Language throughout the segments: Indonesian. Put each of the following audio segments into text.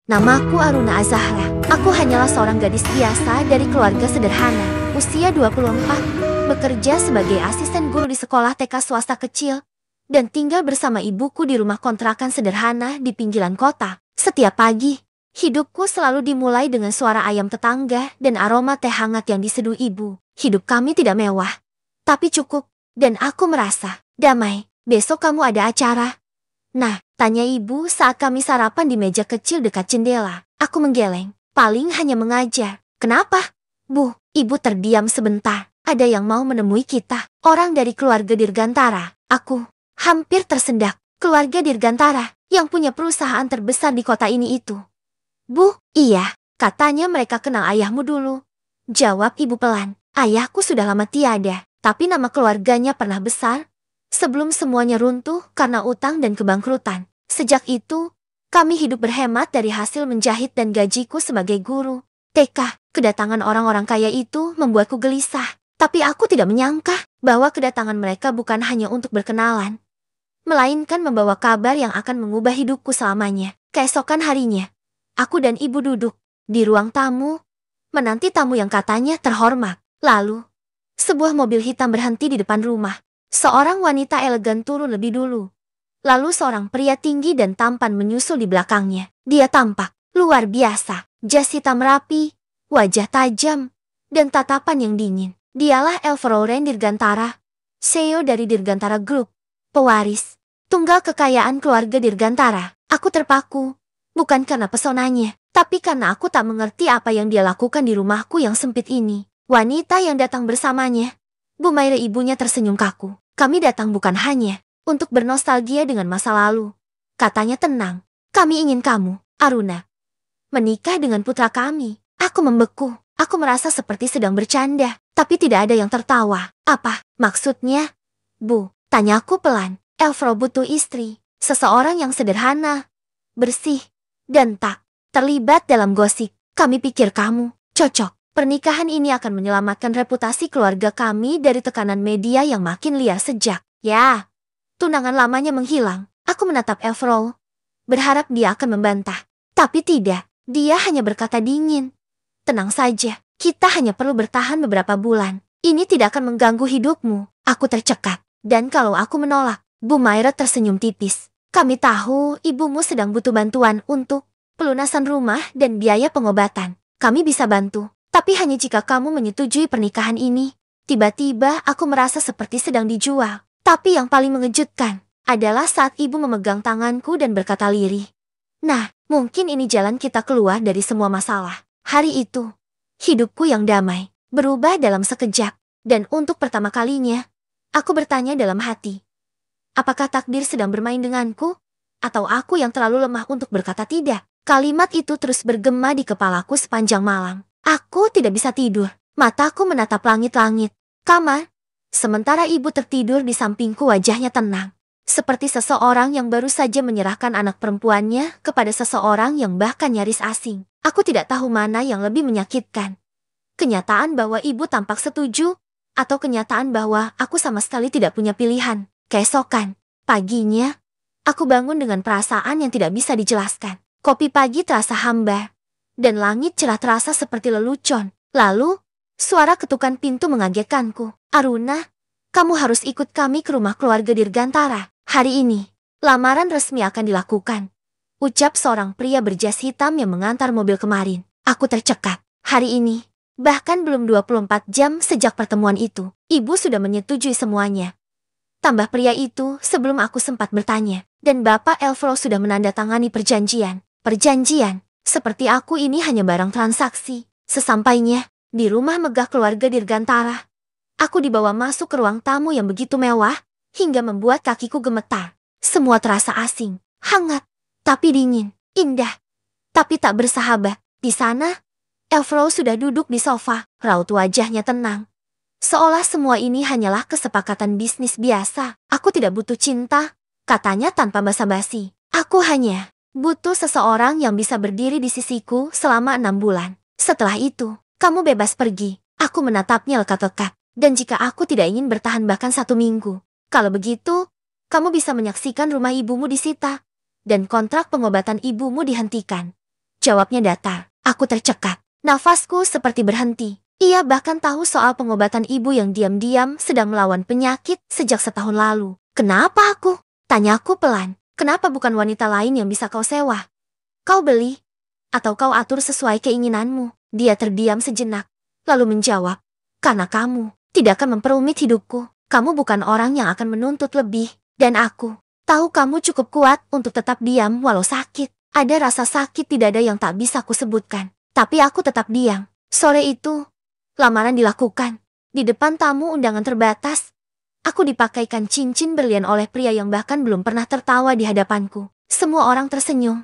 Namaku Aruna Azahra. Aku hanyalah seorang gadis biasa dari keluarga sederhana, usia 24, bekerja sebagai asisten guru di sekolah TK swasta kecil, dan tinggal bersama ibuku di rumah kontrakan sederhana di pinggiran kota. Setiap pagi, hidupku selalu dimulai dengan suara ayam tetangga dan aroma teh hangat yang diseduh ibu. Hidup kami tidak mewah, tapi cukup, dan aku merasa damai. Besok kamu ada acara? Nah, tanya ibu saat kami sarapan di meja kecil dekat jendela. Aku menggeleng. Paling hanya mengajar. Kenapa? Bu, ibu terdiam sebentar. Ada yang mau menemui kita. Orang dari keluarga Dirgantara. Aku hampir tersendak. Keluarga Dirgantara yang punya perusahaan terbesar di kota ini itu. Bu, iya. Katanya mereka kenal ayahmu dulu. Jawab ibu pelan. Ayahku sudah lama tiada. Tapi nama keluarganya pernah besar sebelum semuanya runtuh karena utang dan kebangkrutan. Sejak itu, kami hidup berhemat dari hasil menjahit dan gajiku sebagai guru TK. Kedatangan orang-orang kaya itu membuatku gelisah. Tapi aku tidak menyangka bahwa kedatangan mereka bukan hanya untuk berkenalan, melainkan membawa kabar yang akan mengubah hidupku selamanya. Keesokan harinya, aku dan ibu duduk di ruang tamu, menanti tamu yang katanya terhormat. Lalu, sebuah mobil hitam berhenti di depan rumah. Seorang wanita elegan turun lebih dulu. Lalu seorang pria tinggi dan tampan menyusul di belakangnya. Dia tampak luar biasa. Jas hitam rapi, wajah tajam, dan tatapan yang dingin. Dialah Elfroren Dirgantara, CEO dari Dirgantara Group, pewaris tunggal kekayaan keluarga Dirgantara. Aku terpaku, bukan karena pesonanya, tapi karena aku tak mengerti apa yang dia lakukan di rumahku yang sempit ini. Wanita yang datang bersamanya, Bu Maira, ibunya, tersenyum kaku. Kami datang bukan hanya untuk bernostalgia dengan masa lalu. Katanya tenang. Kami ingin kamu, Aruna, menikah dengan putra kami. Aku membeku. Aku merasa seperti sedang bercanda, tapi tidak ada yang tertawa. Apa maksudnya, Bu? Tanyaku pelan. Elfro butuh istri. Seseorang yang sederhana, bersih, dan tak terlibat dalam gosip. Kami pikir kamu cocok. Pernikahan ini akan menyelamatkan reputasi keluarga kami dari tekanan media yang makin liar sejak, tunangan lamanya menghilang. Aku menatap Elfro, berharap dia akan membantah. Tapi tidak, dia hanya berkata dingin. Tenang saja, kita hanya perlu bertahan beberapa bulan. Ini tidak akan mengganggu hidupmu. Aku tercekat. Dan kalau aku menolak, Bu Maira tersenyum tipis. Kami tahu ibumu sedang butuh bantuan untuk pelunasan rumah dan biaya pengobatan. Kami bisa bantu. Tapi hanya jika kamu menyetujui pernikahan ini. Tiba-tiba aku merasa seperti sedang dijual. Tapi yang paling mengejutkan adalah saat ibu memegang tanganku dan berkata lirih. Nah, mungkin ini jalan kita keluar dari semua masalah. Hari itu, hidupku yang damai berubah dalam sekejap. Dan untuk pertama kalinya, aku bertanya dalam hati. Apakah takdir sedang bermain denganku? Atau aku yang terlalu lemah untuk berkata tidak? Kalimat itu terus bergema di kepalaku sepanjang malam. Aku tidak bisa tidur. Mataku menatap langit-langit kamar. Sementara ibu tertidur di sampingku, wajahnya tenang. Seperti seseorang yang baru saja menyerahkan anak perempuannya kepada seseorang yang bahkan nyaris asing. Aku tidak tahu mana yang lebih menyakitkan. Kenyataan bahwa ibu tampak setuju, atau kenyataan bahwa aku sama sekali tidak punya pilihan. Keesokan paginya, aku bangun dengan perasaan yang tidak bisa dijelaskan. Kopi pagi terasa hambar, dan langit cerah terasa seperti lelucon. Lalu, suara ketukan pintu mengagetkanku. Aruna, kamu harus ikut kami ke rumah keluarga Dirgantara. Hari ini, lamaran resmi akan dilakukan. Ucap seorang pria berjas hitam yang mengantar mobil kemarin. Aku tercekat. Hari ini, bahkan belum 24 jam sejak pertemuan itu, ibu sudah menyetujui semuanya. Tambah pria itu sebelum aku sempat bertanya. Dan Bapak Elfro sudah menandatangani perjanjian. Perjanjian. Seperti aku ini hanya barang transaksi. Sesampainya di rumah megah keluarga Dirgantara, aku dibawa masuk ke ruang tamu yang begitu mewah, hingga membuat kakiku gemetar. Semua terasa asing, hangat, tapi dingin, indah, tapi tak bersahabat. Di sana, Elfro sudah duduk di sofa, raut wajahnya tenang. Seolah semua ini hanyalah kesepakatan bisnis biasa. Aku tidak butuh cinta, katanya tanpa basa-basi. Aku hanya butuh seseorang yang bisa berdiri di sisiku selama 6 bulan. Setelah itu, kamu bebas pergi. Aku menatapnya lekat-lekat. Dan jika aku tidak ingin bertahan bahkan 1 minggu, kalau begitu, kamu bisa menyaksikan rumah ibumu disita, dan kontrak pengobatan ibumu dihentikan. jawabnya datar. Aku tercekat. Nafasku seperti berhenti. Ia bahkan tahu soal pengobatan ibu yang diam-diam sedang melawan penyakit sejak setahun lalu. Kenapa aku? Tanyaku pelan. Kenapa bukan wanita lain yang bisa kau sewa? Kau beli? Atau kau atur sesuai keinginanmu? Dia terdiam sejenak, lalu menjawab. Karena kamu tidak akan memperumit hidupku. Kamu bukan orang yang akan menuntut lebih. Dan aku tahu kamu cukup kuat untuk tetap diam walau sakit. Ada rasa sakit di dada yang tak bisa kusebutkan. Tapi aku tetap diam. Sore itu, lamaran dilakukan. Di depan tamu undangan terbatas, aku dipakaikan cincin berlian oleh pria yang bahkan belum pernah tertawa di hadapanku. Semua orang tersenyum.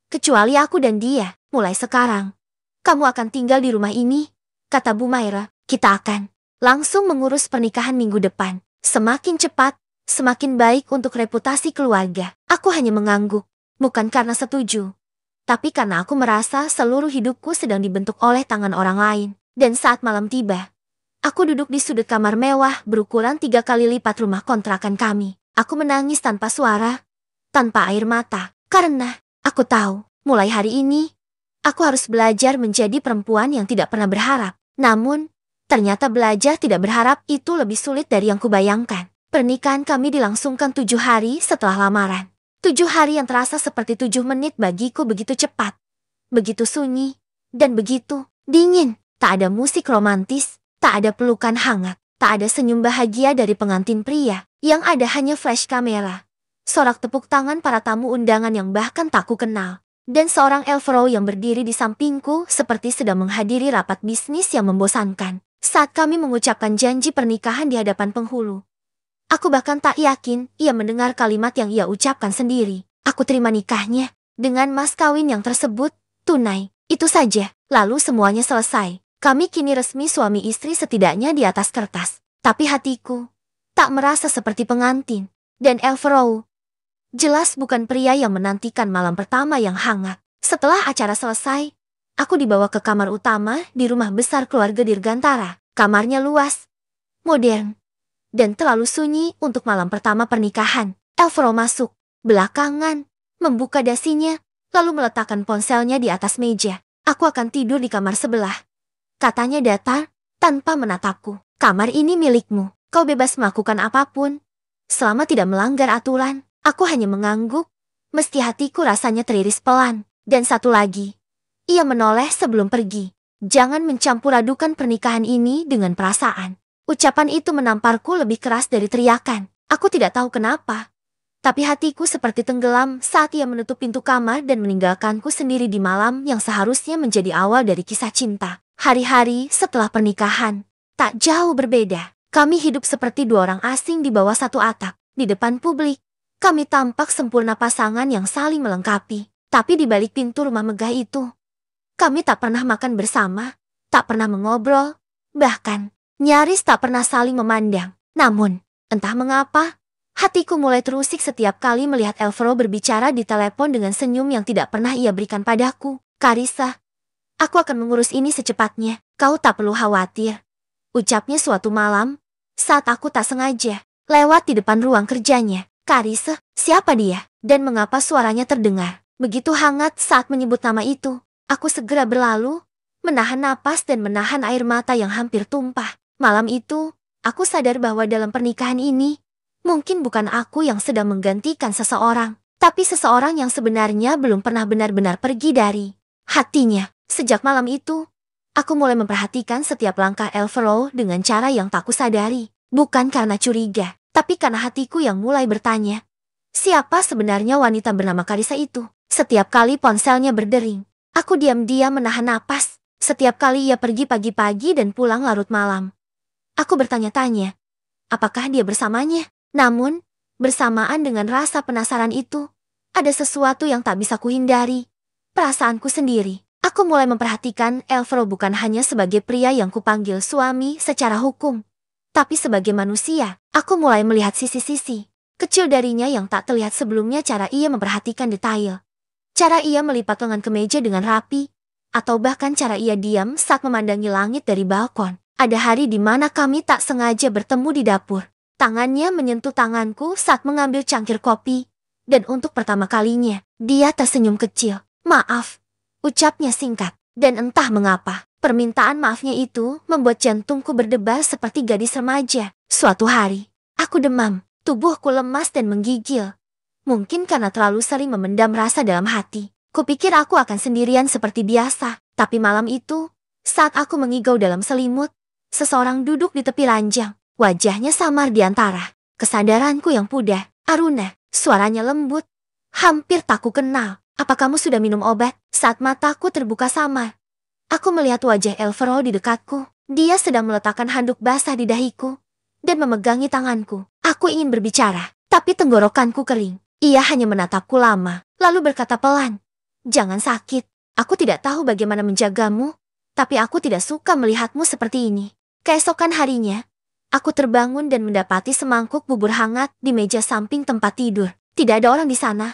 Kecuali aku dan dia. Mulai sekarang, kamu akan tinggal di rumah ini, kata Bu Maira. Kita akan langsung mengurus pernikahan minggu depan. Semakin cepat, semakin baik untuk reputasi keluarga. Aku hanya mengangguk. Bukan karena setuju, tapi karena aku merasa seluruh hidupku sedang dibentuk oleh tangan orang lain. Dan saat malam tiba, aku duduk di sudut kamar mewah berukuran 3 kali lipat rumah kontrakan kami. Aku menangis tanpa suara, tanpa air mata. Karena aku tahu, mulai hari ini, aku harus belajar menjadi perempuan yang tidak pernah berharap. Namun, ternyata belajar tidak berharap itu lebih sulit dari yang kubayangkan. Pernikahan kami dilangsungkan 7 hari setelah lamaran. 7 hari yang terasa seperti 7 menit bagiku begitu cepat. Begitu sunyi, dan begitu dingin. Tak ada musik romantis, tak ada pelukan hangat, tak ada senyum bahagia dari pengantin pria. Yang ada hanya flash kamera, sorak tepuk tangan para tamu undangan yang bahkan tak ku kenal, dan seorang elfro yang berdiri di sampingku seperti sedang menghadiri rapat bisnis yang membosankan. Saat kami mengucapkan janji pernikahan di hadapan penghulu, aku bahkan tak yakin ia mendengar kalimat yang ia ucapkan sendiri. Aku terima nikahnya dengan mas kawin yang tersebut, tunai. Itu saja, lalu semuanya selesai. Kami kini resmi suami istri setidaknya di atas kertas. Tapi hatiku tak merasa seperti pengantin. Dan Elfrow jelas bukan pria yang menantikan malam pertama yang hangat. Setelah acara selesai, aku dibawa ke kamar utama di rumah besar keluarga Dirgantara. Kamarnya luas, modern, dan terlalu sunyi untuk malam pertama pernikahan. Elfrow masuk belakangan, membuka dasinya, lalu meletakkan ponselnya di atas meja. Aku akan tidur di kamar sebelah, katanya datar tanpa menatapku. Kamar ini milikmu, kau bebas melakukan apapun, selama tidak melanggar aturan. Aku hanya mengangguk, meski hatiku rasanya teriris pelan. Dan satu lagi, ia menoleh sebelum pergi. Jangan mencampur adukan pernikahan ini dengan perasaan. Ucapan itu menamparku lebih keras dari teriakan. Aku tidak tahu kenapa, tapi hatiku seperti tenggelam saat ia menutup pintu kamar dan meninggalkanku sendiri di malam yang seharusnya menjadi awal dari kisah cinta. Hari-hari setelah pernikahan, tak jauh berbeda. Kami hidup seperti 2 orang asing di bawah satu atap. Di depan publik, kami tampak sempurna pasangan yang saling melengkapi. Tapi di balik pintu rumah megah itu, kami tak pernah makan bersama, tak pernah mengobrol, bahkan nyaris tak pernah saling memandang. Namun, entah mengapa, hatiku mulai terusik setiap kali melihat Elfro berbicara di telepon dengan senyum yang tidak pernah ia berikan padaku. Karissa, aku akan mengurus ini secepatnya. Kau tak perlu khawatir, ucapnya suatu malam saat aku tak sengaja lewat di depan ruang kerjanya. Karissa, siapa dia? Dan mengapa suaranya terdengar begitu hangat saat menyebut nama itu? Aku segera berlalu, menahan napas dan menahan air mata yang hampir tumpah. Malam itu, aku sadar bahwa dalam pernikahan ini, mungkin bukan aku yang sedang menggantikan seseorang, tapi seseorang yang sebenarnya belum pernah benar-benar pergi dari hatinya. Sejak malam itu, aku mulai memperhatikan setiap langkah Elfro dengan cara yang tak kusadari. Bukan karena curiga, tapi karena hatiku yang mulai bertanya, siapa sebenarnya wanita bernama Karissa itu? Setiap kali ponselnya berdering, aku diam-diam menahan napas. Setiap kali ia pergi pagi-pagi dan pulang larut malam, aku bertanya-tanya, apakah dia bersamanya? Namun, bersamaan dengan rasa penasaran itu, ada sesuatu yang tak bisa kuhindari. Perasaanku sendiri. Aku mulai memperhatikan Elfro bukan hanya sebagai pria yang kupanggil suami secara hukum, tapi sebagai manusia. Aku mulai melihat sisi-sisi kecil darinya yang tak terlihat sebelumnya. Cara ia memperhatikan detail, cara ia melipat lengan kemeja dengan rapi, atau bahkan cara ia diam saat memandangi langit dari balkon. Ada hari di mana kami tak sengaja bertemu di dapur. Tangannya menyentuh tanganku saat mengambil cangkir kopi, dan untuk pertama kalinya, dia tersenyum kecil. Maaf, Ucapnya singkat, dan entah mengapa, permintaan maafnya itu membuat jantungku berdebar seperti gadis remaja. Suatu hari, aku demam, tubuhku lemas dan menggigil. Mungkin karena terlalu sering memendam rasa dalam hati. Kupikir aku akan sendirian seperti biasa, tapi malam itu, saat aku mengigau dalam selimut, seseorang duduk di tepi ranjang. Wajahnya samar di antara kesadaranku yang pudar. Aruna, suaranya lembut. Hampir tak ku kenal. Apa kamu sudah minum obat? Saat mataku terbuka samar, aku melihat wajah Elfero di dekatku. Dia sedang meletakkan handuk basah di dahiku dan memegangi tanganku. Aku ingin berbicara, tapi tenggorokanku kering. Ia hanya menatapku lama, lalu berkata pelan, "Jangan sakit. Aku tidak tahu bagaimana menjagamu, tapi aku tidak suka melihatmu seperti ini." Keesokan harinya, aku terbangun dan mendapati semangkuk bubur hangat di meja samping tempat tidur. Tidak ada orang di sana.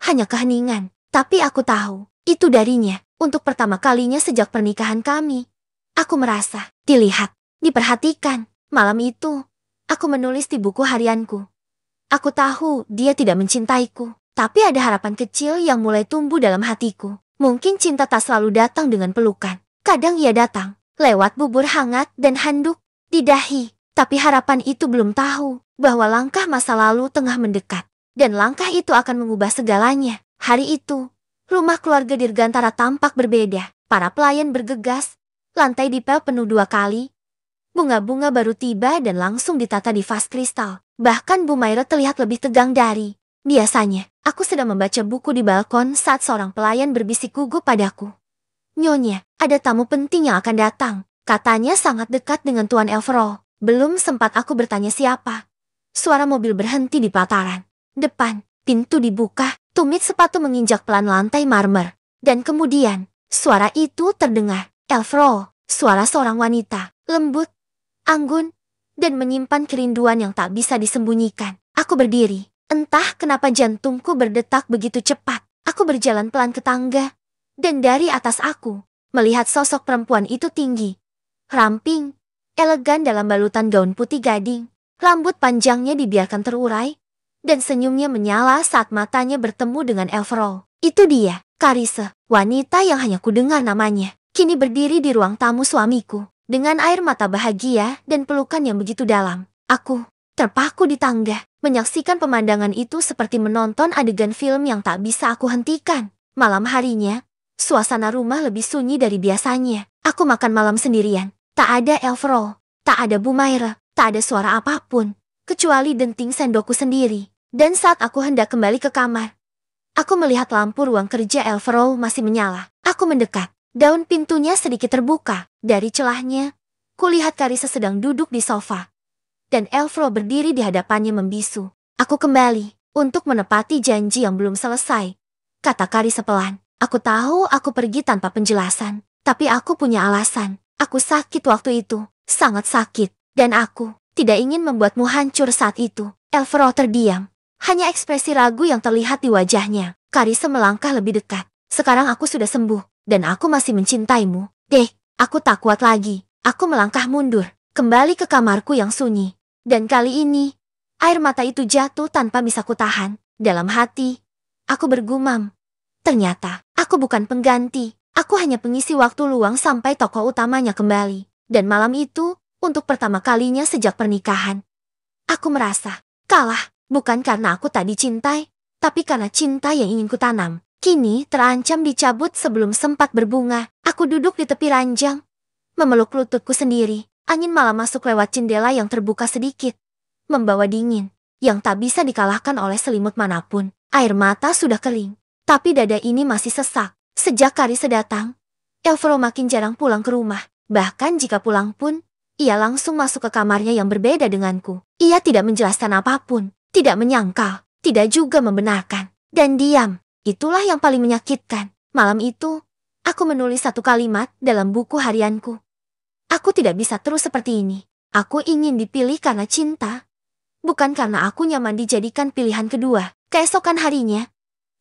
Hanya keheningan, tapi aku tahu, itu darinya. Untuk pertama kalinya sejak pernikahan kami, aku merasa dilihat, diperhatikan. Malam itu, aku menulis di buku harianku. Aku tahu dia tidak mencintaiku, tapi ada harapan kecil yang mulai tumbuh dalam hatiku. Mungkin cinta tak selalu datang dengan pelukan. Kadang ia datang lewat bubur hangat dan handuk di dahi. Tapi harapan itu belum tahu bahwa langkah masa lalu tengah mendekat. Dan langkah itu akan mengubah segalanya. Hari itu, rumah keluarga Dirgantara tampak berbeda. Para pelayan bergegas, lantai dipel penuh 2 kali. Bunga-bunga baru tiba dan langsung ditata di vas kristal. Bahkan Bu Maira terlihat lebih tegang dari biasanya. Aku sedang membaca buku di balkon saat seorang pelayan berbisik gugup padaku. "Nyonya, ada tamu penting yang akan datang," katanya sangat dekat dengan Tuan Elfero. Belum sempat aku bertanya siapa, suara mobil berhenti di pelataran depan. Pintu dibuka, tumit sepatu menginjak pelan lantai marmer. Dan kemudian, suara itu terdengar. Elfero, suara seorang wanita, lembut, anggun, dan menyimpan kerinduan yang tak bisa disembunyikan. Aku berdiri. Entah kenapa jantungku berdetak begitu cepat. Aku berjalan pelan ke tangga. Dan dari atas aku, melihat sosok perempuan itu tinggi, ramping, elegan dalam balutan gaun putih gading. Rambut panjangnya dibiarkan terurai, dan senyumnya menyala saat matanya bertemu dengan Elfero. Itu dia, Karise, wanita yang hanya kudengar namanya. Kini berdiri di ruang tamu suamiku, dengan air mata bahagia dan pelukan yang begitu dalam. Aku terpaku di tangga, menyaksikan pemandangan itu seperti menonton adegan film yang tak bisa aku hentikan. Malam harinya, suasana rumah lebih sunyi dari biasanya. Aku makan malam sendirian. Tak ada Elfero, tak ada Bu Maira, tak ada suara apapun, kecuali denting sendokku sendiri. Dan saat aku hendak kembali ke kamar, aku melihat lampu ruang kerja Elfero masih menyala. Aku mendekat. Daun pintunya sedikit terbuka. Dari celahnya, kulihat Karise sedang duduk di sofa. Dan Elfero berdiri di hadapannya membisu. "Aku kembali untuk menepati janji yang belum selesai," kata Karise pelan. "Aku tahu aku pergi tanpa penjelasan, tapi aku punya alasan. Aku sakit waktu itu, sangat sakit. Dan aku tidak ingin membuatmu hancur saat itu." Elfero terdiam. Hanya ekspresi ragu yang terlihat di wajahnya. Karise melangkah lebih dekat. "Sekarang aku sudah sembuh, dan aku masih mencintaimu. Dek, aku tak kuat lagi." Aku melangkah mundur, kembali ke kamarku yang sunyi. Dan kali ini, air mata itu jatuh tanpa bisa kutahan. Dalam hati, aku bergumam. Ternyata, aku bukan pengganti. Aku hanya pengisi waktu luang sampai tokoh utamanya kembali. Dan malam itu, untuk pertama kalinya sejak pernikahan, aku merasa kalah. Bukan karena aku tak dicintai, tapi karena cinta yang ingin kutanam kini terancam dicabut sebelum sempat berbunga. Aku duduk di tepi ranjang, memeluk lututku sendiri. Angin malam masuk lewat jendela yang terbuka sedikit, membawa dingin yang tak bisa dikalahkan oleh selimut manapun. Air mata sudah kering, tapi dada ini masih sesak. Sejak Karise datang, Elfero makin jarang pulang ke rumah. Bahkan jika pulang pun, ia langsung masuk ke kamarnya yang berbeda denganku. Ia tidak menjelaskan apapun. Tidak menyangkal, tidak juga membenarkan, dan diam. Itulah yang paling menyakitkan. Malam itu, aku menulis satu kalimat dalam buku harianku. "Aku tidak bisa terus seperti ini. Aku ingin dipilih karena cinta, bukan karena aku nyaman dijadikan pilihan kedua." Keesokan harinya,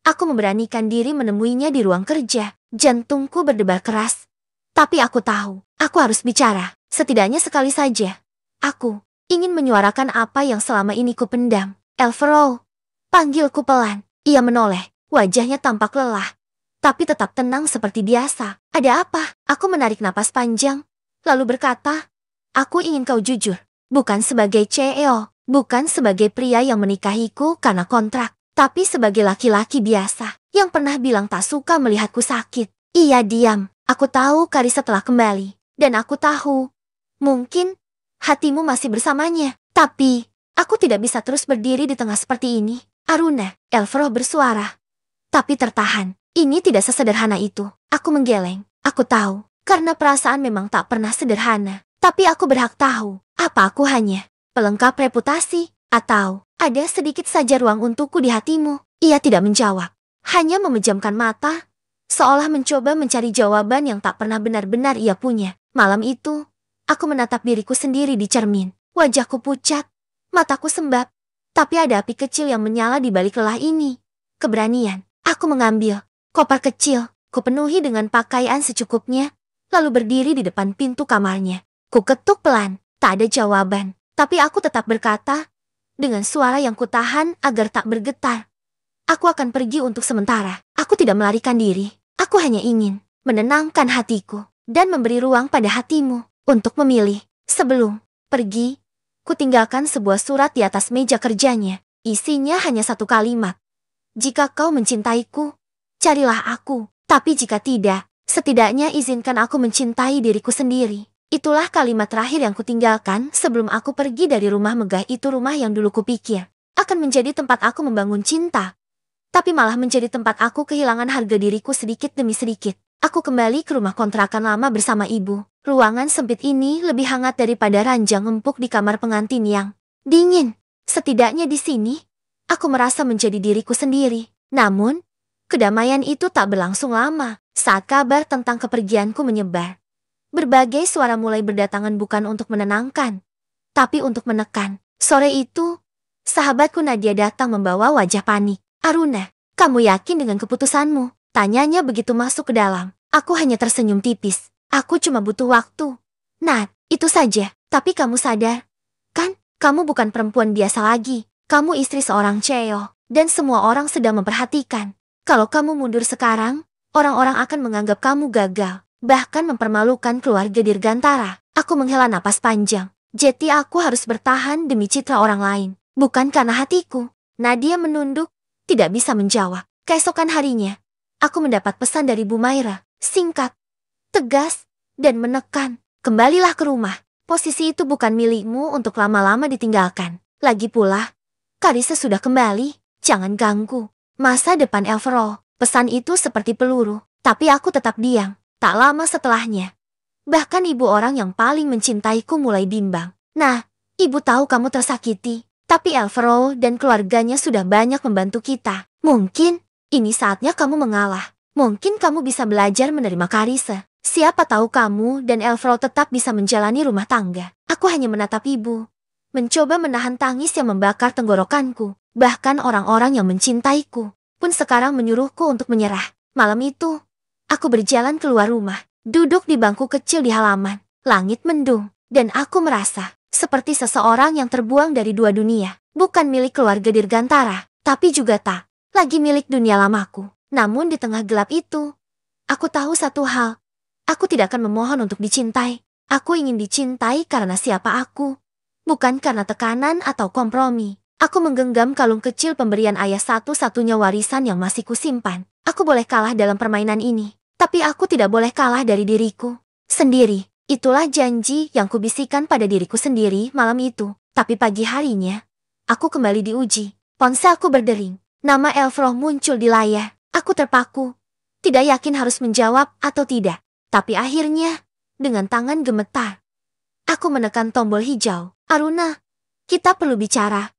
aku memberanikan diri menemuinya di ruang kerja. Jantungku berdebar keras. Tapi aku tahu, aku harus bicara, setidaknya sekali saja. Aku ingin menyuarakan apa yang selama ini kupendam. "Elfero," panggilku pelan. Ia menoleh, wajahnya tampak lelah. tapi tetap tenang seperti biasa. Ada apa? Aku menarik napas panjang, lalu berkata, aku ingin kau jujur. Bukan sebagai CEO, bukan sebagai pria yang menikahiku karena kontrak, tapi sebagai laki-laki biasa yang pernah bilang tak suka melihatku sakit. Ia diam. Aku tahu Karissa telah kembali, dan aku tahu, mungkin hatimu masih bersamanya. Tapi, aku tidak bisa terus berdiri di tengah seperti ini. Aruna, Elfroh bersuara, tapi tertahan. Ini tidak sesederhana itu. Aku menggeleng. Aku tahu, karena perasaan memang tak pernah sederhana. Tapi aku berhak tahu, apa aku hanya pelengkap reputasi, atau ada sedikit saja ruang untukku di hatimu. Ia tidak menjawab, hanya memejamkan mata, seolah mencoba mencari jawaban yang tak pernah benar-benar ia punya. Malam itu, aku menatap diriku sendiri di cermin. Wajahku pucat, mataku sembab, tapi ada api kecil yang menyala di balik lelah ini. Keberanian. Aku mengambil koper kecil, kupenuhi dengan pakaian secukupnya, lalu berdiri di depan pintu kamarnya. Ku ketuk pelan, tak ada jawaban, tapi aku tetap berkata, dengan suara yang kutahan agar tak bergetar. Aku akan pergi untuk sementara. Aku tidak melarikan diri. Aku hanya ingin menenangkan hatiku dan memberi ruang pada hatimu untuk memilih. Sebelum pergi, ku tinggalkan sebuah surat di atas meja kerjanya. Isinya hanya satu kalimat. Jika kau mencintaiku, carilah aku. Tapi jika tidak, setidaknya izinkan aku mencintai diriku sendiri. Itulah kalimat terakhir yang kutinggalkan sebelum aku pergi dari rumah megah itu. Rumah yang dulu kupikir akan menjadi tempat aku membangun cinta, tapi malah menjadi tempat aku kehilangan harga diriku sedikit demi sedikit. Aku kembali ke rumah kontrakan lama bersama ibu. Ruangan sempit ini lebih hangat daripada ranjang empuk di kamar pengantin yang dingin. Setidaknya di sini, aku merasa menjadi diriku sendiri. Namun, kedamaian itu tak berlangsung lama. Saat kabar tentang kepergianku menyebar, berbagai suara mulai berdatangan bukan untuk menenangkan, tapi untuk menekan. Sore itu, sahabatku Nadia datang membawa wajah panik. Aruna, kamu yakin dengan keputusanmu? Tanyanya begitu masuk ke dalam. Aku hanya tersenyum tipis. Aku cuma butuh waktu. Nat, itu saja. Tapi kamu sadar, kan? Kamu bukan perempuan biasa lagi. Kamu istri seorang CEO, dan semua orang sedang memperhatikan. Kalau kamu mundur sekarang, orang-orang akan menganggap kamu gagal, bahkan mempermalukan keluarga Dirgantara. Aku menghela napas panjang. Jadi aku harus bertahan demi citra orang lain, bukan karena hatiku. Nadia menunduk, tidak bisa menjawab. Keesokan harinya, aku mendapat pesan dari Bu Maira. Singkat, tegas, dan menekan. Kembalilah ke rumah. Posisi itu bukan milikmu untuk lama-lama ditinggalkan. Lagi pula, Karissa sudah kembali. Jangan ganggu masa depan Elfroh. Pesan itu seperti peluru, tapi aku tetap diam. Tak lama setelahnya, bahkan ibu orang yang paling mencintaiku mulai bimbang. Nah, ibu tahu kamu tersakiti, tapi Elfroh dan keluarganya sudah banyak membantu kita. Mungkin ini saatnya kamu mengalah. Mungkin kamu bisa belajar menerima Karissa. Siapa tahu kamu dan Elfroh tetap bisa menjalani rumah tangga. Aku hanya menatap ibu, mencoba menahan tangis yang membakar tenggorokanku. Bahkan orang-orang yang mencintaiku pun sekarang menyuruhku untuk menyerah. Malam itu, aku berjalan keluar rumah, duduk di bangku kecil di halaman. Langit mendung, dan aku merasa seperti seseorang yang terbuang dari dua dunia. Bukan milik keluarga Dirgantara, tapi juga tak lagi milik dunia lamaku. Namun di tengah gelap itu, aku tahu satu hal. Aku tidak akan memohon untuk dicintai. Aku ingin dicintai karena siapa aku, bukan karena tekanan atau kompromi. Aku menggenggam kalung kecil pemberian ayah, satu-satunya warisan yang masih kusimpan. Aku boleh kalah dalam permainan ini, tapi aku tidak boleh kalah dari diriku sendiri. Itulah janji yang kubisikkan pada diriku sendiri malam itu. Tapi pagi harinya, aku kembali diuji. Ponselku berdering. Nama Elfroh muncul di layar. Aku terpaku, tidak yakin harus menjawab atau tidak. Tapi akhirnya, dengan tangan gemetar, aku menekan tombol hijau. Aruna, kita perlu bicara,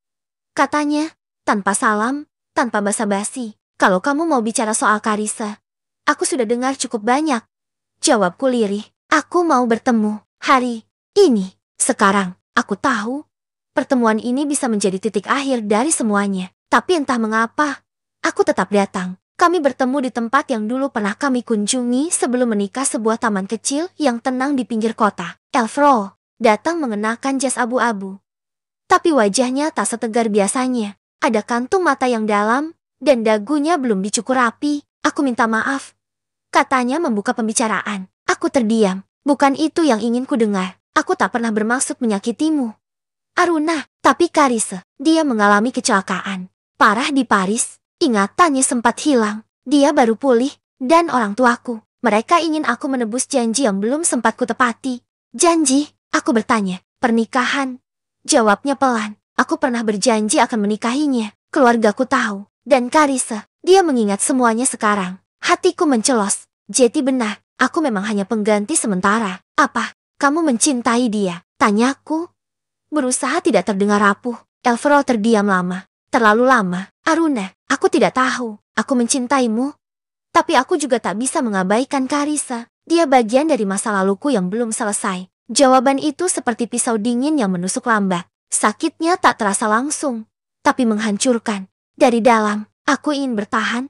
katanya, tanpa salam, tanpa basa-basi. Kalau kamu mau bicara soal Karissa, aku sudah dengar cukup banyak. Jawabku lirih. Aku mau bertemu hari ini. Sekarang, aku tahu, pertemuan ini bisa menjadi titik akhir dari semuanya. Tapi entah mengapa, aku tetap datang. Kami bertemu di tempat yang dulu pernah kami kunjungi sebelum menikah, sebuah taman kecil yang tenang di pinggir kota. Elfroh datang mengenakan jas abu-abu, tapi wajahnya tak setegar biasanya. Ada kantung mata yang dalam, dan dagunya belum dicukur rapi. Aku minta maaf. Katanya membuka pembicaraan. Aku terdiam. Bukan itu yang ingin ku dengar. Aku tak pernah bermaksud menyakitimu, Aruna. Tapi Karise, dia mengalami kecelakaan parah di Paris. Ingatannya sempat hilang. Dia baru pulih. Dan orang tuaku, mereka ingin aku menebus janji yang belum sempat ku tepati. Janji? Aku bertanya. Pernikahan? Jawabnya pelan. Aku pernah berjanji akan menikahinya. Keluargaku tahu. Dan Karise, dia mengingat semuanya sekarang. Hatiku mencelos. Jeti benar. Aku memang hanya pengganti sementara. Apa? Kamu mencintai dia? Tanyaku. Berusaha tidak terdengar rapuh. Elfro terdiam lama. Terlalu lama. Aruna, aku tidak tahu. Aku mencintaimu. Tapi aku juga tak bisa mengabaikan Karise. Dia bagian dari masa laluku yang belum selesai. Jawaban itu seperti pisau dingin yang menusuk lambat. Sakitnya tak terasa langsung, tapi menghancurkan. Dari dalam, aku ingin bertahan.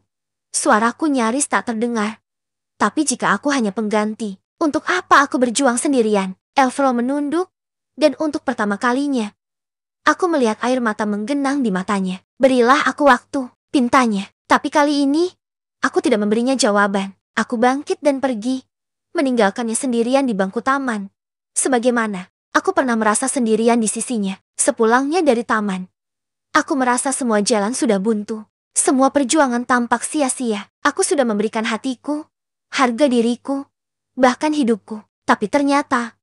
Suaraku nyaris tak terdengar. Tapi jika aku hanya pengganti, untuk apa aku berjuang sendirian? Elfro menunduk, dan untuk pertama kalinya, aku melihat air mata menggenang di matanya. Berilah aku waktu, pintanya. Tapi kali ini, aku tidak memberinya jawaban. Aku bangkit dan pergi, meninggalkannya sendirian di bangku taman. Sebagaimana aku pernah merasa sendirian di sisinya. Sepulangnya dari taman, aku merasa semua jalan sudah buntu. Semua perjuangan tampak sia-sia. Aku sudah memberikan hatiku, harga diriku, bahkan hidupku. Tapi ternyata,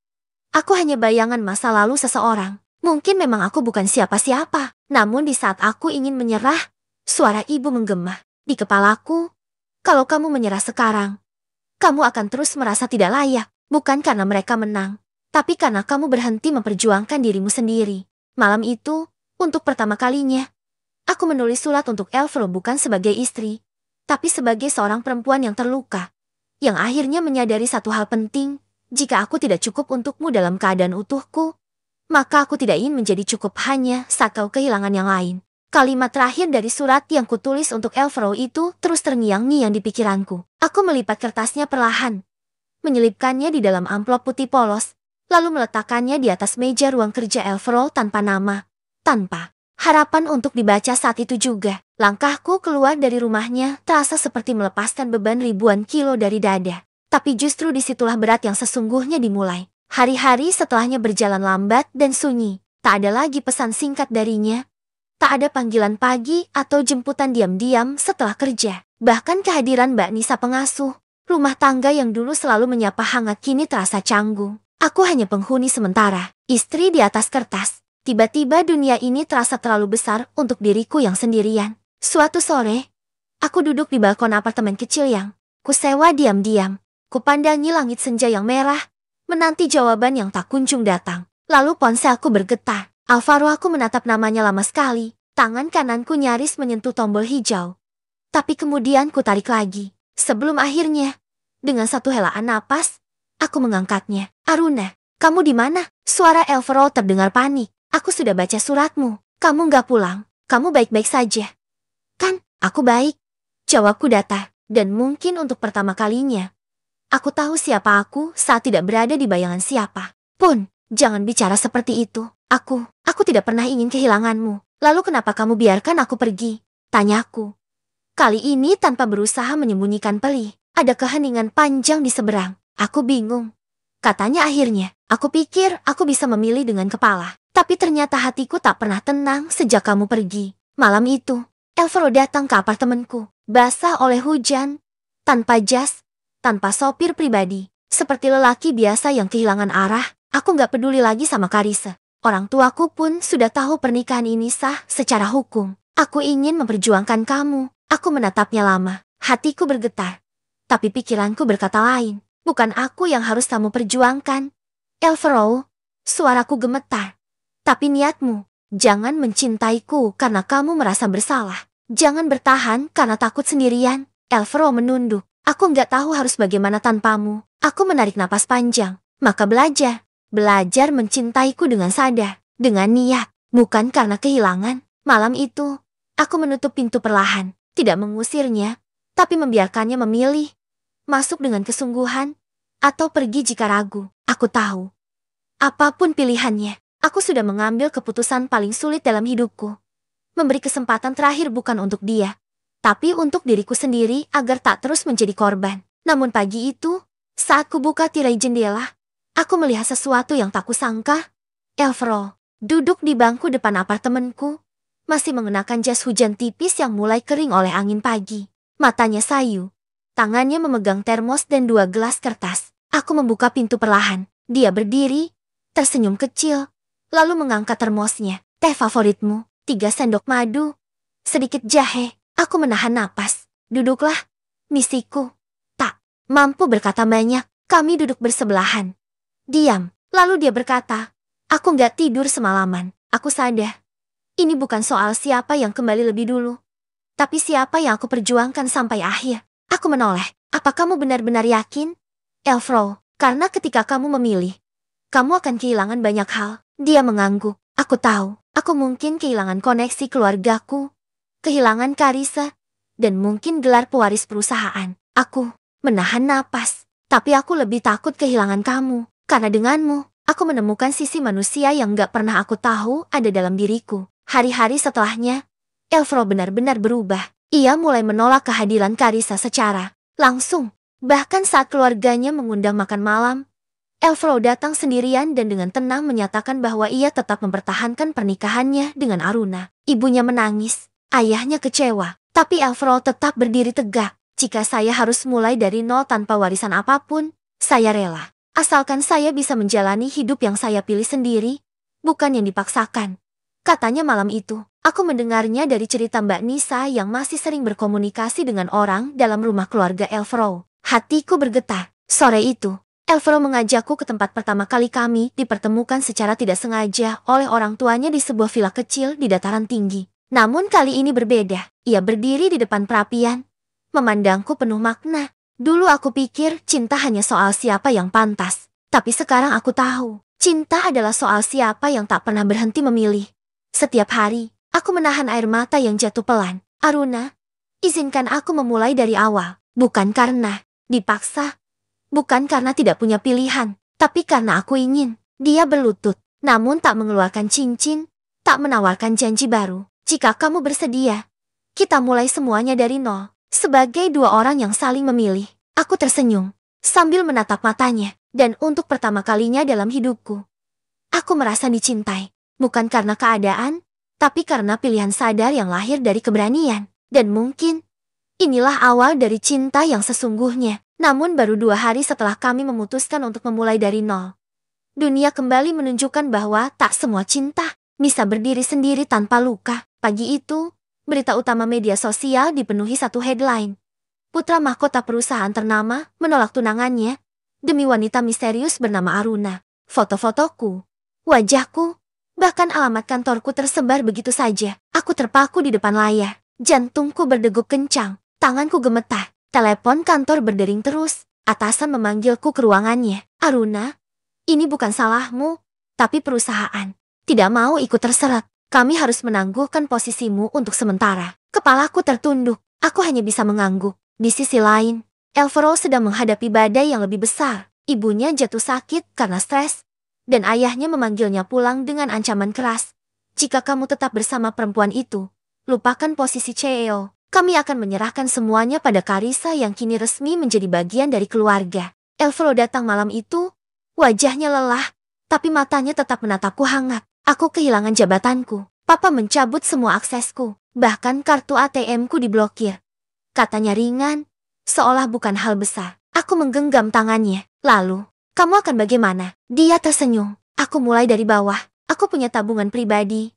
aku hanya bayangan masa lalu seseorang. Mungkin memang aku bukan siapa-siapa. Namun di saat aku ingin menyerah, suara ibu menggema di kepalaku. Kalau kamu menyerah sekarang, kamu akan terus merasa tidak layak. Bukan karena mereka menang, tapi karena kamu berhenti memperjuangkan dirimu sendiri. Malam itu, untuk pertama kalinya, aku menulis surat untuk Elfro bukan sebagai istri, tapi sebagai seorang perempuan yang terluka, yang akhirnya menyadari satu hal penting. Jika aku tidak cukup untukmu dalam keadaan utuhku, maka aku tidak ingin menjadi cukup hanya saat kau kehilangan yang lain. Kalimat terakhir dari surat yang kutulis untuk Elfro itu terus terngiang-ngiang di pikiranku. Aku melipat kertasnya perlahan, menyelipkannya di dalam amplop putih polos, lalu meletakkannya di atas meja ruang kerja Elfro tanpa nama, tanpa harapan untuk dibaca saat itu juga. Langkahku keluar dari rumahnya terasa seperti melepaskan beban ribuan kilo dari dada. Tapi justru disitulah berat yang sesungguhnya dimulai. Hari-hari setelahnya berjalan lambat dan sunyi. Tak ada lagi pesan singkat darinya. Tak ada panggilan pagi atau jemputan diam-diam setelah kerja. Bahkan kehadiran Mbak Nisa pengasuh rumah tangga yang dulu selalu menyapa hangat kini terasa canggung. Aku hanya penghuni sementara, istri di atas kertas. Tiba-tiba dunia ini terasa terlalu besar untuk diriku yang sendirian. Suatu sore, aku duduk di balkon apartemen kecil yang kusewa diam-diam. Kupandangi langit senja yang merah, menanti jawaban yang tak kunjung datang. Lalu ponselku bergetar. Alvaro, aku menatap namanya lama sekali. Tangan kananku nyaris menyentuh tombol hijau. Tapi kemudian ku tarik lagi. Sebelum akhirnya, dengan satu helaan napas, aku mengangkatnya. Aruna, kamu di mana? Suara Alvaro terdengar panik. Aku sudah baca suratmu. Kamu nggak pulang. Kamu baik-baik saja. Kan, aku baik. Jawabku datar. Dan mungkin untuk pertama kalinya, aku tahu siapa aku saat tidak berada di bayangan siapa pun. Jangan bicara seperti itu. Aku tidak pernah ingin kehilanganmu. Lalu kenapa kamu biarkan aku pergi? Tanyaku. Kali ini tanpa berusaha menyembunyikan pelih. Ada keheningan panjang di seberang. Aku bingung. Katanya akhirnya. Aku pikir aku bisa memilih dengan kepala. Tapi ternyata hatiku tak pernah tenang sejak kamu pergi. Malam itu, Alvaro datang ke apartemenku. Basah oleh hujan. Tanpa jas. Tanpa sopir pribadi. Seperti lelaki biasa yang kehilangan arah. Aku gak peduli lagi sama Karise. Orang tuaku pun sudah tahu pernikahan ini sah secara hukum. Aku ingin memperjuangkan kamu. Aku menatapnya lama. Hatiku bergetar. Tapi pikiranku berkata lain. Bukan aku yang harus kamu perjuangkan. Alvaro, suaraku gemetar. Tapi niatmu, jangan mencintaiku karena kamu merasa bersalah. Jangan bertahan karena takut sendirian. Alvaro menunduk. Aku gak tahu harus bagaimana tanpamu. Aku menarik napas panjang. Maka belajar. Belajar mencintaiku dengan sadar, dengan niat, bukan karena kehilangan. Malam itu, aku menutup pintu perlahan, tidak mengusirnya, tapi membiarkannya memilih. Masuk dengan kesungguhan, atau pergi jika ragu. Aku tahu. Apapun pilihannya, aku sudah mengambil keputusan paling sulit dalam hidupku. Memberi kesempatan terakhir bukan untuk dia, tapi untuk diriku sendiri agar tak terus menjadi korban. Namun pagi itu, saat kubuka tirai jendela, aku melihat sesuatu yang tak kusangka. Elfro duduk di bangku depan apartemenku, masih mengenakan jas hujan tipis yang mulai kering oleh angin pagi. Matanya sayu, tangannya memegang termos dan 2 gelas kertas. Aku membuka pintu perlahan. Dia berdiri, tersenyum kecil, lalu mengangkat termosnya. Teh favoritmu, 3 sendok madu, sedikit jahe. Aku menahan napas. Duduklah, misiku. Tak mampu berkata banyak. Kami duduk bersebelahan. Diam. Lalu dia berkata, aku nggak tidur semalaman. Aku sadar. Ini bukan soal siapa yang kembali lebih dulu, tapi siapa yang aku perjuangkan sampai akhir. Aku menoleh. Apa kamu benar-benar yakin? Elfro, karena ketika kamu memilih, kamu akan kehilangan banyak hal. Dia mengangguk. Aku tahu, aku mungkin kehilangan koneksi keluargaku, kehilangan Karissa, dan mungkin gelar pewaris perusahaan. Aku menahan napas, tapi aku lebih takut kehilangan kamu. Karena denganmu, aku menemukan sisi manusia yang gak pernah aku tahu ada dalam diriku. Hari-hari setelahnya, Elfro benar-benar berubah. Ia mulai menolak kehadiran Karissa secara langsung. Bahkan saat keluarganya mengundang makan malam, Elfro datang sendirian dan dengan tenang menyatakan bahwa ia tetap mempertahankan pernikahannya dengan Aruna. Ibunya menangis, ayahnya kecewa, tapi Elfro tetap berdiri tegak. Jika saya harus mulai dari nol tanpa warisan apapun, saya rela. Asalkan saya bisa menjalani hidup yang saya pilih sendiri, bukan yang dipaksakan. Katanya malam itu, aku mendengarnya dari cerita Mbak Nisa yang masih sering berkomunikasi dengan orang dalam rumah keluarga Elfro. Hatiku bergetar. Sore itu, Elfro mengajakku ke tempat pertama kali kami dipertemukan secara tidak sengaja oleh orang tuanya di sebuah villa kecil di dataran tinggi. Namun kali ini berbeda. Ia berdiri di depan perapian, memandangku penuh makna. Dulu aku pikir cinta hanya soal siapa yang pantas. Tapi sekarang aku tahu, cinta adalah soal siapa yang tak pernah berhenti memilih. Setiap hari, aku menahan air mata yang jatuh pelan. Aruna, izinkan aku memulai dari awal. Bukan karena dipaksa, bukan karena tidak punya pilihan, tapi karena aku ingin. Dia berlutut, namun tak mengeluarkan cincin, tak menawarkan janji baru. Jika kamu bersedia, kita mulai semuanya dari nol. Sebagai 2 orang yang saling memilih, aku tersenyum sambil menatap matanya. Dan untuk pertama kalinya dalam hidupku, aku merasa dicintai. Bukan karena keadaan, tapi karena pilihan sadar yang lahir dari keberanian. Dan mungkin, inilah awal dari cinta yang sesungguhnya. Namun baru 2 hari setelah kami memutuskan untuk memulai dari nol, dunia kembali menunjukkan bahwa tak semua cinta bisa berdiri sendiri tanpa luka. Pagi itu, berita utama media sosial dipenuhi satu headline. Putra mahkota perusahaan ternama menolak tunangannya demi wanita misterius bernama Aruna. Foto-fotoku, wajahku, bahkan alamat kantorku tersebar begitu saja. Aku terpaku di depan layar. Jantungku berdegup kencang, tanganku gemetar. Telepon kantor berdering terus. Atasan memanggilku ke ruangannya. Aruna, ini bukan salahmu, tapi perusahaan tidak mau ikut terseret. Kami harus menangguhkan posisimu untuk sementara. Kepalaku tertunduk. Aku hanya bisa mengangguk. Di sisi lain, Elfro sedang menghadapi badai yang lebih besar. Ibunya jatuh sakit karena stres, dan ayahnya memanggilnya pulang dengan ancaman keras. Jika kamu tetap bersama perempuan itu, lupakan posisi CEO. Kami akan menyerahkan semuanya pada Karissa yang kini resmi menjadi bagian dari keluarga. Elfro datang malam itu, wajahnya lelah, tapi matanya tetap menatapku hangat. Aku kehilangan jabatanku. Papa mencabut semua aksesku, bahkan kartu ATM-ku diblokir. Katanya ringan, seolah bukan hal besar. Aku menggenggam tangannya. Lalu, kamu akan bagaimana? Dia tersenyum. Aku mulai dari bawah. Aku punya tabungan pribadi.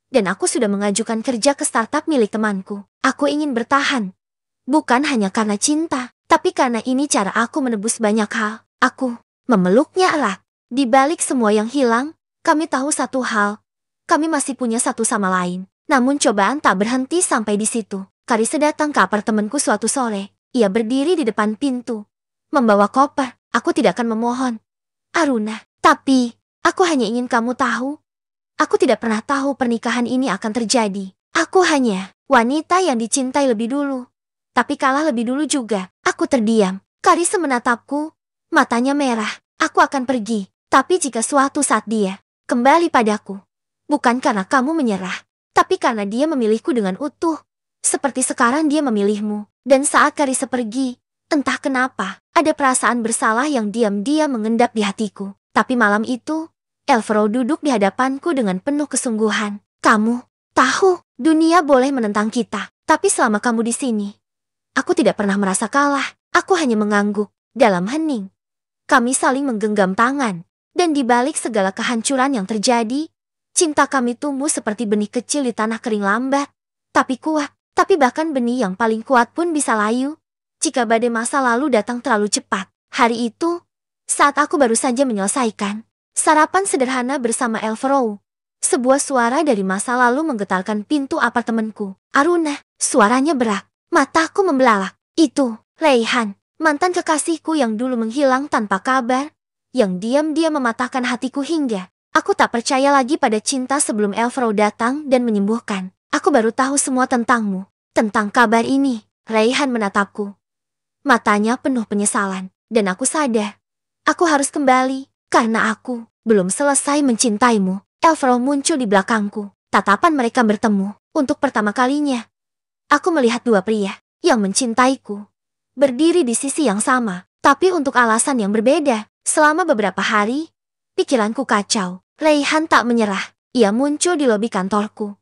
Dan aku sudah mengajukan kerja ke startup milik temanku. Aku ingin bertahan. Bukan hanya karena cinta, tapi karena ini cara aku menebus banyak hal. Aku memeluknya erat. Di balik semua yang hilang, kami tahu satu hal. Kami masih punya satu sama lain. Namun cobaan tak berhenti sampai di situ. Karissa datang ke apartemenku suatu sore. Ia berdiri di depan pintu, membawa koper. Aku tidak akan memohon, Aruna. Tapi, aku hanya ingin kamu tahu. Aku tidak pernah tahu pernikahan ini akan terjadi. Aku hanya wanita yang dicintai lebih dulu. Tapi kalah lebih dulu juga. Aku terdiam. Karissa menatapku, matanya merah. Aku akan pergi. Tapi jika suatu saat dia kembali padaku, bukan karena kamu menyerah, tapi karena dia memilihku dengan utuh, Seperti sekarang dia memilihmu. Dan saat Carissa pergi, entah kenapa, ada perasaan bersalah yang diam-diam mengendap di hatiku. Tapi malam itu, Elfro duduk di hadapanku dengan penuh kesungguhan. Kamu tahu, dunia boleh menentang kita, tapi selama kamu di sini, aku tidak pernah merasa kalah. Aku hanya mengangguk. Dalam hening, kami saling menggenggam tangan. Dan di balik segala kehancuran yang terjadi, cinta kami tumbuh seperti benih kecil di tanah kering lambat, tapi kuat. Tapi bahkan benih yang paling kuat pun bisa layu jika badai masa lalu datang terlalu cepat. Hari itu, saat aku baru saja menyelesaikan sarapan sederhana bersama Elfro, sebuah suara dari masa lalu menggetarkan pintu apartemenku. Aruna, suaranya berat. Mataku membelalak. Itu, Reihan, mantan kekasihku yang dulu menghilang tanpa kabar, yang diam-diam mematahkan hatiku hingga aku tak percaya lagi pada cinta sebelum Elfro datang dan menyembuhkan. Aku baru tahu semua tentangmu, tentang kabar ini. Reihan menatapku. Matanya penuh penyesalan, dan aku sadar. Aku harus kembali, karena aku belum selesai mencintaimu. Elfro muncul di belakangku. Tatapan mereka bertemu. Untuk pertama kalinya, aku melihat dua pria yang mencintaiku, berdiri di sisi yang sama, tapi untuk alasan yang berbeda. Selama beberapa hari, pikiranku kacau. Reihan tak menyerah. Ia muncul di lobi kantorku.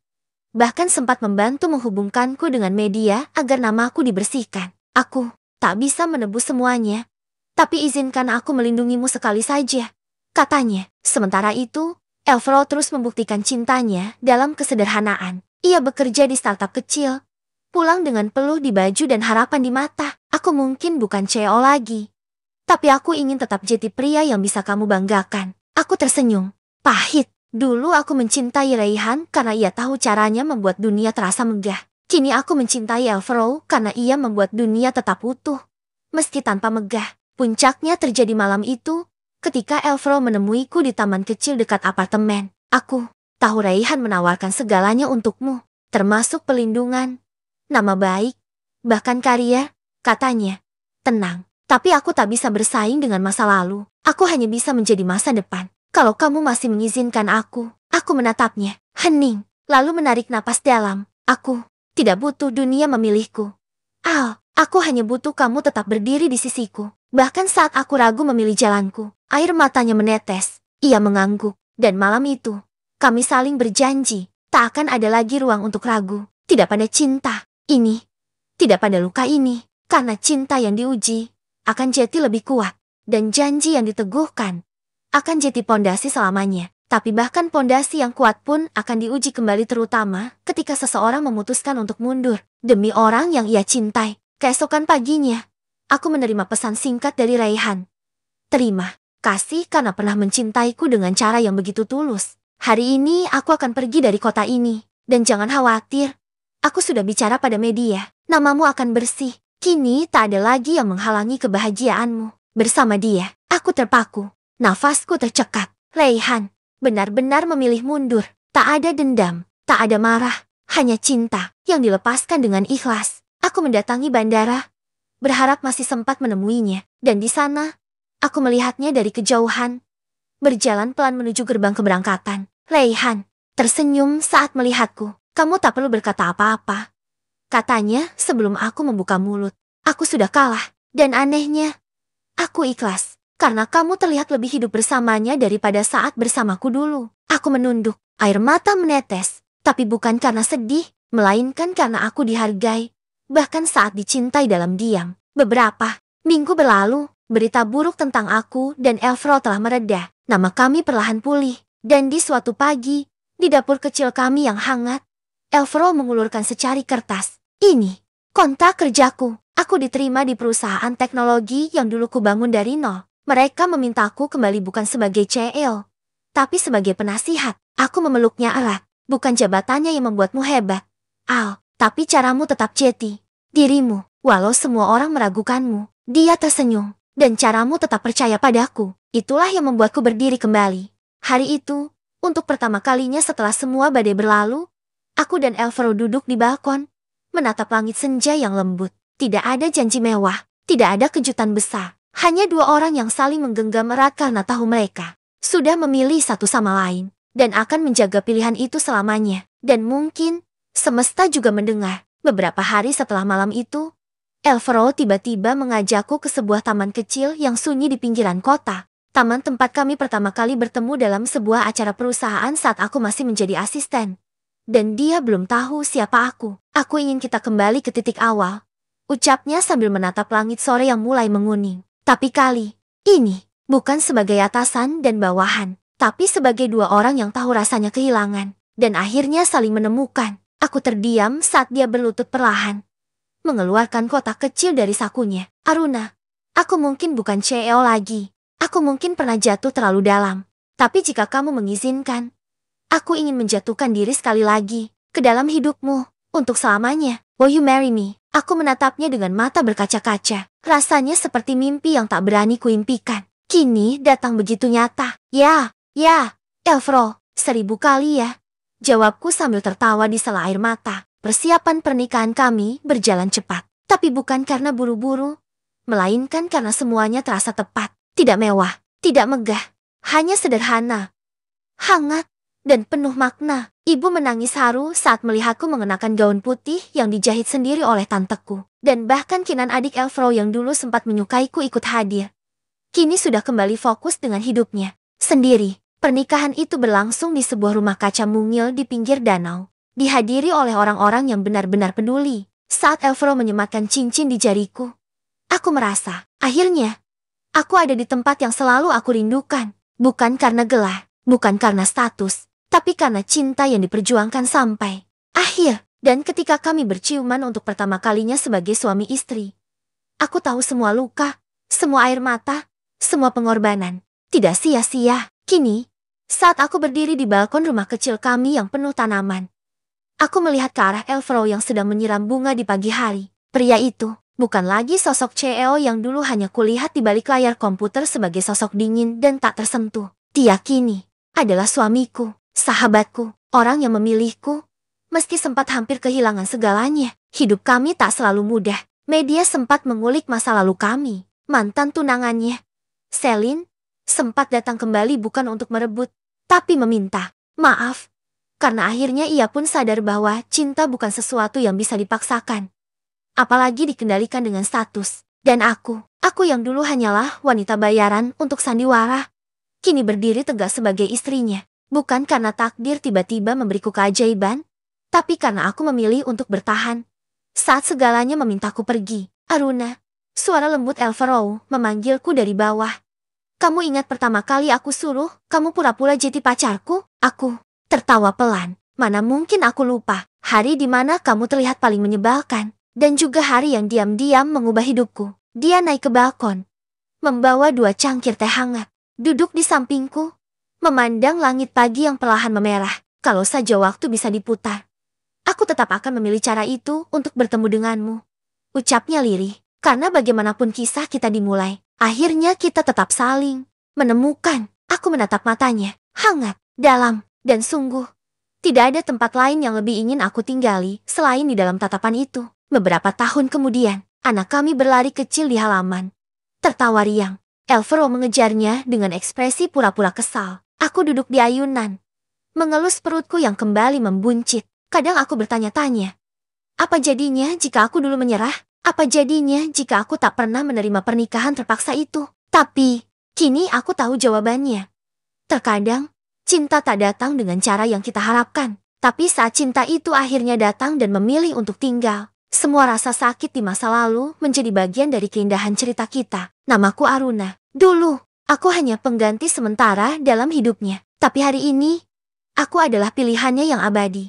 Bahkan sempat membantu menghubungkanku dengan media agar namaku dibersihkan. Aku tak bisa menebus semuanya, tapi izinkan aku melindungimu sekali saja, katanya. Sementara itu, Elfro terus membuktikan cintanya dalam kesederhanaan. Ia bekerja di startup kecil, pulang dengan peluh di baju dan harapan di mata. Aku mungkin bukan CEO lagi, tapi aku ingin tetap jadi pria yang bisa kamu banggakan. Aku tersenyum. Pahit. Dulu aku mencintai Reihan karena ia tahu caranya membuat dunia terasa megah. Kini aku mencintai Elfro karena ia membuat dunia tetap utuh, meski tanpa megah. Puncaknya terjadi malam itu, ketika Elfro menemuiku di taman kecil dekat apartemen. Aku tahu Reihan menawarkan segalanya untukmu, termasuk pelindungan, nama baik, bahkan karier, katanya. Tenang, tapi aku tak bisa bersaing dengan masa lalu. Aku hanya bisa menjadi masa depan. Kalau kamu masih mengizinkan aku menatapnya, hening, lalu menarik napas dalam. Aku tidak butuh dunia memilihku. Al, aku hanya butuh kamu tetap berdiri di sisiku. Bahkan saat aku ragu memilih jalanku, air matanya menetes. Ia mengangguk, dan malam itu, kami saling berjanji, tak akan ada lagi ruang untuk ragu. Tidak pada cinta ini, tidak pada luka ini, karena cinta yang diuji akan jadi lebih kuat, dan janji yang diteguhkan akan jadi pondasi selamanya. Tapi bahkan pondasi yang kuat pun akan diuji kembali, terutama ketika seseorang memutuskan untuk mundur demi orang yang ia cintai. Keesokan paginya, aku menerima pesan singkat dari Reihan. Terima kasih karena pernah mencintaiku dengan cara yang begitu tulus. Hari ini aku akan pergi dari kota ini. Dan jangan khawatir, aku sudah bicara pada media. Namamu akan bersih. Kini tak ada lagi yang menghalangi kebahagiaanmu. Bersama dia, aku terpaku. Nafasku tercekat. Reihan benar-benar memilih mundur. Tak ada dendam, tak ada marah, hanya cinta yang dilepaskan dengan ikhlas. Aku mendatangi bandara, berharap masih sempat menemuinya. Dan di sana, aku melihatnya dari kejauhan, berjalan pelan menuju gerbang keberangkatan. Reihan tersenyum saat melihatku. Kamu tak perlu berkata apa-apa, katanya sebelum aku membuka mulut. Aku sudah kalah, dan anehnya, aku ikhlas. Karena kamu terlihat lebih hidup bersamanya daripada saat bersamaku dulu. Aku menunduk, air mata menetes. Tapi bukan karena sedih, melainkan karena aku dihargai. Bahkan saat dicintai dalam diam. Beberapa minggu berlalu, berita buruk tentang aku dan Elfro telah mereda. Nama kami perlahan pulih. Dan di suatu pagi, di dapur kecil kami yang hangat, Elfro mengulurkan secari kertas. Ini kontrak kerjaku. Aku diterima di perusahaan teknologi yang dulu kubangun dari nol. Mereka memintaku kembali bukan sebagai CEO, tapi sebagai penasihat. Aku memeluknya erat. Bukan jabatannya yang membuatmu hebat, Al, tapi caramu tetap jeti dirimu. Walau semua orang meragukanmu, dia tersenyum. Dan caramu tetap percaya padaku. Itulah yang membuatku berdiri kembali. Hari itu, untuk pertama kalinya setelah semua badai berlalu, aku dan Elfro duduk di balkon, menatap langit senja yang lembut. Tidak ada janji mewah, tidak ada kejutan besar. Hanya dua orang yang saling menggenggam erat karena tahu mereka sudah memilih satu sama lain dan akan menjaga pilihan itu selamanya. Dan mungkin semesta juga mendengar Beberapa hari setelah malam itu, Elfro tiba-tiba mengajakku ke sebuah taman kecil yang sunyi di pinggiran kota. Taman tempat kami pertama kali bertemu dalam sebuah acara perusahaan saat aku masih menjadi asisten. Dan dia belum tahu siapa aku. Aku ingin kita kembali ke titik awal, ucapnya sambil menatap langit sore yang mulai menguning. Tapi kali ini, bukan sebagai atasan dan bawahan, tapi sebagai dua orang yang tahu rasanya kehilangan, dan akhirnya saling menemukan. Aku terdiam saat dia berlutut perlahan, mengeluarkan kotak kecil dari sakunya. Aruna, aku mungkin bukan CEO lagi. Aku mungkin pernah jatuh terlalu dalam. Tapi jika kamu mengizinkan, aku ingin menjatuhkan diri sekali lagi ke dalam hidupmu, untuk selamanya. Will you marry me? Aku menatapnya dengan mata berkaca-kaca. Rasanya seperti mimpi yang tak berani kuimpikan. Kini datang begitu nyata. Ya, Elfro, 1000 kali ya. Jawabku sambil tertawa di sela air mata. Persiapan pernikahan kami berjalan cepat. Tapi bukan karena buru-buru, melainkan karena semuanya terasa tepat. Tidak mewah, tidak megah, hanya sederhana, hangat, dan penuh makna. Ibu menangis haru saat melihatku mengenakan gaun putih yang dijahit sendiri oleh tanteku. Dan bahkan Kinan, adik Elfro yang dulu sempat menyukaiku, ikut hadir. Kini sudah kembali fokus dengan hidupnya sendiri. Pernikahan itu berlangsung di sebuah rumah kaca mungil di pinggir danau. Dihadiri oleh orang-orang yang benar-benar peduli. Saat Elfro menyematkan cincin di jariku, aku merasa, akhirnya, aku ada di tempat yang selalu aku rindukan. Bukan karena gelar, bukan karena status, tapi karena cinta yang diperjuangkan sampai akhir. Dan ketika kami berciuman untuk pertama kalinya sebagai suami istri, aku tahu semua luka, semua air mata, semua pengorbanan tidak sia-sia. Kini, saat aku berdiri di balkon rumah kecil kami yang penuh tanaman, aku melihat ke arah Elfro yang sedang menyiram bunga di pagi hari. Pria itu bukan lagi sosok CEO yang dulu hanya kulihat di balik layar komputer sebagai sosok dingin dan tak tersentuh. Dia kini adalah suamiku, sahabatku, orang yang memilihku, meski sempat hampir kehilangan segalanya. Hidup kami tak selalu mudah. Media sempat mengulik masa lalu kami. Mantan tunangannya, Selin, sempat datang kembali bukan untuk merebut, tapi meminta maaf. Karena akhirnya ia pun sadar bahwa cinta bukan sesuatu yang bisa dipaksakan, apalagi dikendalikan dengan status. Dan aku yang dulu hanyalah wanita bayaran untuk sandiwara, kini berdiri tegak sebagai istrinya. Bukan karena takdir tiba-tiba memberiku keajaiban, tapi karena aku memilih untuk bertahan saat segalanya memintaku pergi. Aruna, suara lembut Elfro memanggilku dari bawah. Kamu ingat pertama kali aku suruh kamu pura-pura jadi pacarku? Aku tertawa pelan. Mana mungkin aku lupa hari di mana kamu terlihat paling menyebalkan, dan juga hari yang diam-diam mengubah hidupku. Dia naik ke balkon, membawa 2 cangkir teh hangat, duduk di sampingku, memandang langit pagi yang perlahan memerah. Kalau saja waktu bisa diputar, aku tetap akan memilih cara itu untuk bertemu denganmu, ucapnya lirih. Karena bagaimanapun kisah kita dimulai, akhirnya kita tetap saling menemukan. Aku menatap matanya, hangat, dalam, dan sungguh. Tidak ada tempat lain yang lebih ingin aku tinggali selain di dalam tatapan itu. Beberapa tahun kemudian, anak kami berlari kecil di halaman, tertawa riang. Elfro mengejarnya dengan ekspresi pura-pura kesal. Aku duduk di ayunan, mengelus perutku yang kembali membuncit. Kadang aku bertanya-tanya, apa jadinya jika aku dulu menyerah? Apa jadinya jika aku tak pernah menerima pernikahan terpaksa itu? Tapi, kini aku tahu jawabannya. Terkadang, cinta tak datang dengan cara yang kita harapkan. Tapi saat cinta itu akhirnya datang dan memilih untuk tinggal, semua rasa sakit di masa lalu menjadi bagian dari keindahan cerita kita. Namaku Aruna. Dulu, aku hanya pengganti sementara dalam hidupnya. Tapi hari ini, aku adalah pilihannya yang abadi.